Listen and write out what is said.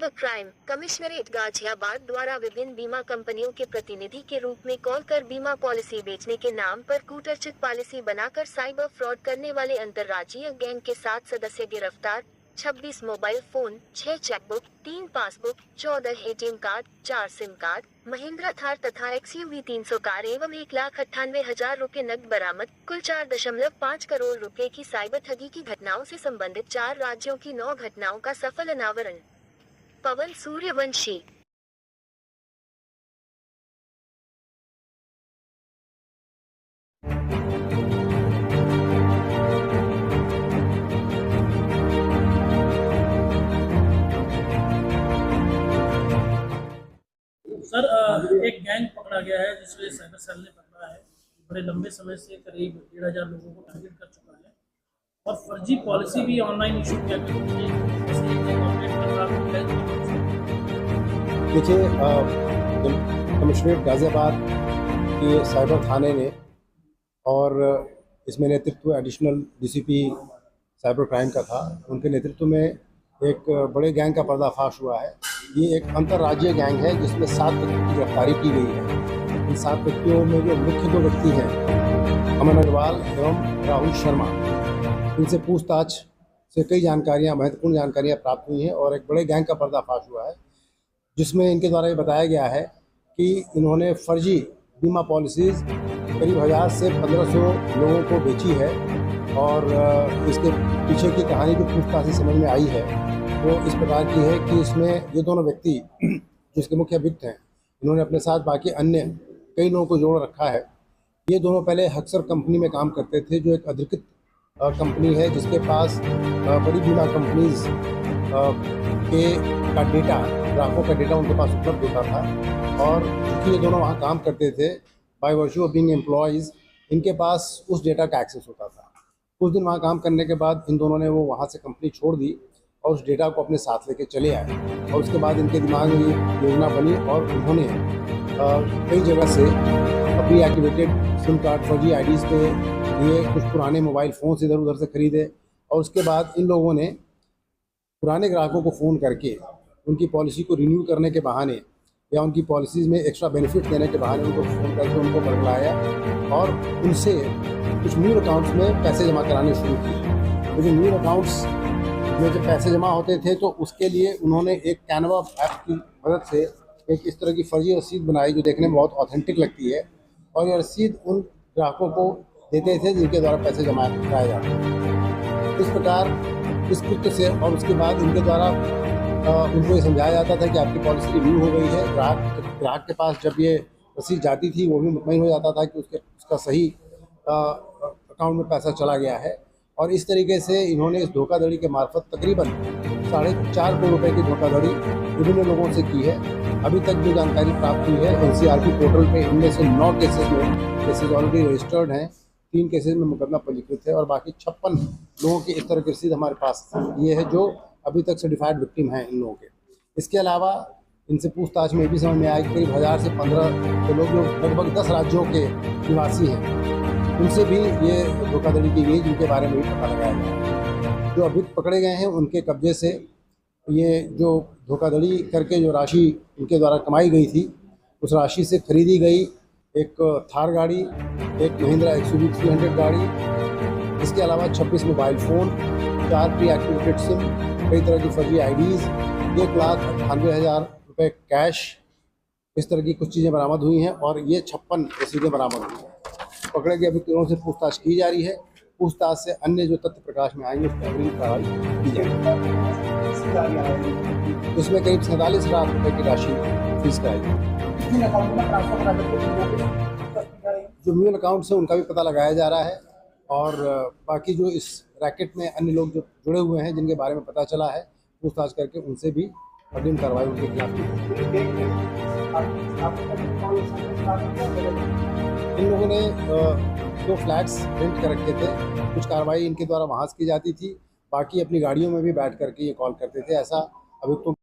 Cyber crime commissionerate Ghaziabad द्वारा विभिन्न बीमा कंपनियों के प्रतिनिधि के रूप में कॉल कर बीमा पॉलिसी बेचने के नाम पर कूटरचित पॉलिसी बनाकर साइबर फ्रॉड करने वाले अंतर्राज्यीय गैंग के 7 सदस्य गिरफ्तार। 26 mobile phone, 6 chequebook, 3 passbook, 14 ATM card, 4 SIM card, Mahindra Thar तथा XUV 300 कार एवं 1,98,000 रुपए नकद बरामद। कुल 4.5 करोड़ रुपए की साइबर ठगी की घटनाओं से संबंधित 4 राज्यों की 9 घटनाओं का सफल अनावरण। पवन सूर्यवंशी। सर, एक गैंग पकड़ा गया है जिसमें साइबर सेल ने पकड़ा है। बड़े लंबे समय से करीब 1,500 लोगों को टारगेट कर चुका है और फर्जी पॉलिसी भी ऑनलाइन इशू किया करती है। जैसे एक गैंग ऑपरेट कर रहा है। देखिए, कमिश्नरेट गाजियाबाद के साइबर थाने ने और इसमें नेतृत्व एडिशनल DCP साइबर क्राइम का था, उनके नेतृत्व में एक बड़े गैंग का पर्दाफाश हुआ है। ये एक अंतर्राज्यीय गैंग है जिसमें 7 व्यक्तियों की गिरफ्तारी की गई है। इन 7 व्यक्तियों में जो मुख्य 2 व्यक्ति हैं, अमन अग्रवाल एवं राहुल शर्मा, इनसे पूछताछ से कई महत्वपूर्ण जानकारियां प्राप्त हुई हैं और एक बड़े गैंग का पर्दाफाश हुआ है, जिसमें इनके द्वारा ये बताया गया है कि इन्होंने फर्जी बीमा पॉलिसीज़ करीब 1000 से 1500 लोगों को बेची है। और इसके पीछे की कहानी जो पूछताछ से समझ में आई है वो इस प्रकार की है कि इसमें ये दोनों व्यक्ति जो इसके मुख्य अभियुक्त हैं, इन्होंने अपने साथ बाकी अन्य कई लोगों को जोड़ रखा है। ये दोनों पहले हक्सर कंपनी में काम करते थे, जो एक अधिकृत कंपनी है जिसके पास बड़ी बीमा कंपनीज का डेटा, ग्राहकों का डेटा उनके पास उपलब्ध होता था। और क्योंकि ये दोनों वहाँ काम करते थे, by virtue of being employees, इनके पास उस डेटा का एक्सेस होता था। कुछ दिन वहाँ काम करने के बाद इन दोनों ने वो वहाँ से कंपनी छोड़ दी और उस डेटा को अपने साथ लेके चले आए। और उसके बाद इनके दिमाग में ये योजना बनी और उन्होंने कई जगह से प्री एक्टिवेटेड सिम कार्ड, फर्जी IDs पे लिए कुछ पुराने मोबाइल फ़ोन्स इधर उधर से खरीदे। और उसके बाद इन लोगों ने पुराने ग्राहकों को फ़ोन करके उनकी पॉलिसी को रिन्यू करने के बहाने या उनकी पॉलिसीज़ में एक्स्ट्रा बेनिफिट देने के बहाने उनको फ़ोन करके उनको बरगलाया और उनसे कुछ न्यू अकाउंट्स में पैसे जमा कराने शुरू किए। तो जो न्यू अकाउंट्स में जब पैसे जमा होते थे तो उसके लिए उन्होंने एक कैनवा ऐप की मदद से एक इस तरह की फर्जी रसीद बनाई जो देखने में बहुत ऑथेंटिक लगती है। और ये रसीद उन ग्राहकों को देते थे जिनके द्वारा पैसे जमा कराए जाते थे। इस प्रकार इस कृत्य से और उसके बाद इनके द्वारा उनको ये समझाया जाता था कि आपकी पॉलिसी रिन्यू हो गई है। ग्राहक के पास जब ये रसीद जाती थी वो भी मुतमईन हो जाता था कि उसका सही अकाउंट में पैसा चला गया है। और इस तरीके से इन्होंने इस धोखाधड़ी के मार्फत तकरीबन 4.5 करोड़ रुपए की धोखाधड़ी विभिन्न लोगों से की है। अभी तक जो जानकारी प्राप्त हुई है NCRP पोर्टल पे, इनमें से 9 केसेज ऑलरेडी रजिस्टर्ड हैं, 3 केसेज में मुकदमा पंजीकृत है और बाकी 56 लोगों की इस तरह की रसीद हमारे पास ये है जो अभी तक सर्टिफाइड विक्टिम हैं इन लोगों के। इसके अलावा इनसे पूछताछ में ये भी समझ में आया कि करीब 1000 से 15 लोग जो लगभग 10 राज्यों के निवासी हैं, उनसे भी ये धोखाधड़ी की गई, जिनके बारे में भी पता लगाया गया। जो अभियुक्त पकड़े गए हैं उनके कब्जे से ये जो धोखाधड़ी करके जो राशि इनके द्वारा कमाई गई थी, उस राशि से खरीदी गई एक थार गाड़ी, एक महिंद्रा XUV 300 गाड़ी, इसके अलावा 26 mobile phone, 4 pre activated SIM, कई तरह की फर्जी IDs, 1,98,000 रुपये कैश, इस तरह की कुछ चीज़ें बरामद हुई हैं और ये 56 रसीदें बरामद हुई हैं। पकड़े गए अभियुक्तों से पूछताछ की जा रही है। पूछताछ से अन्य जो तथ्य प्रकाश में आएंगे उस पर अगली कार्रवाई की जाएगी। इसमें करीब 47,000 रुपये की राशि फीस कराएगी। जो म्यूल अकाउंट्स है उनका भी पता लगाया जा रहा है और बाकी जो इस रैकेट में अन्य लोग जो जुड़े हुए हैं जिनके बारे में पता चला है, पूछताछ करके उनसे भी अग्रिम कार्रवाई उनके खिलाफ की। इन लोगों ने 2 फ्लैट्स रेंट कर रखे थे। कुछ कार्रवाई इनके द्वारा वहाँ से की जाती थी, बाकी अपनी गाड़ियों में भी बैठ करके ये कॉल करते थे। ऐसा अभियुक्तों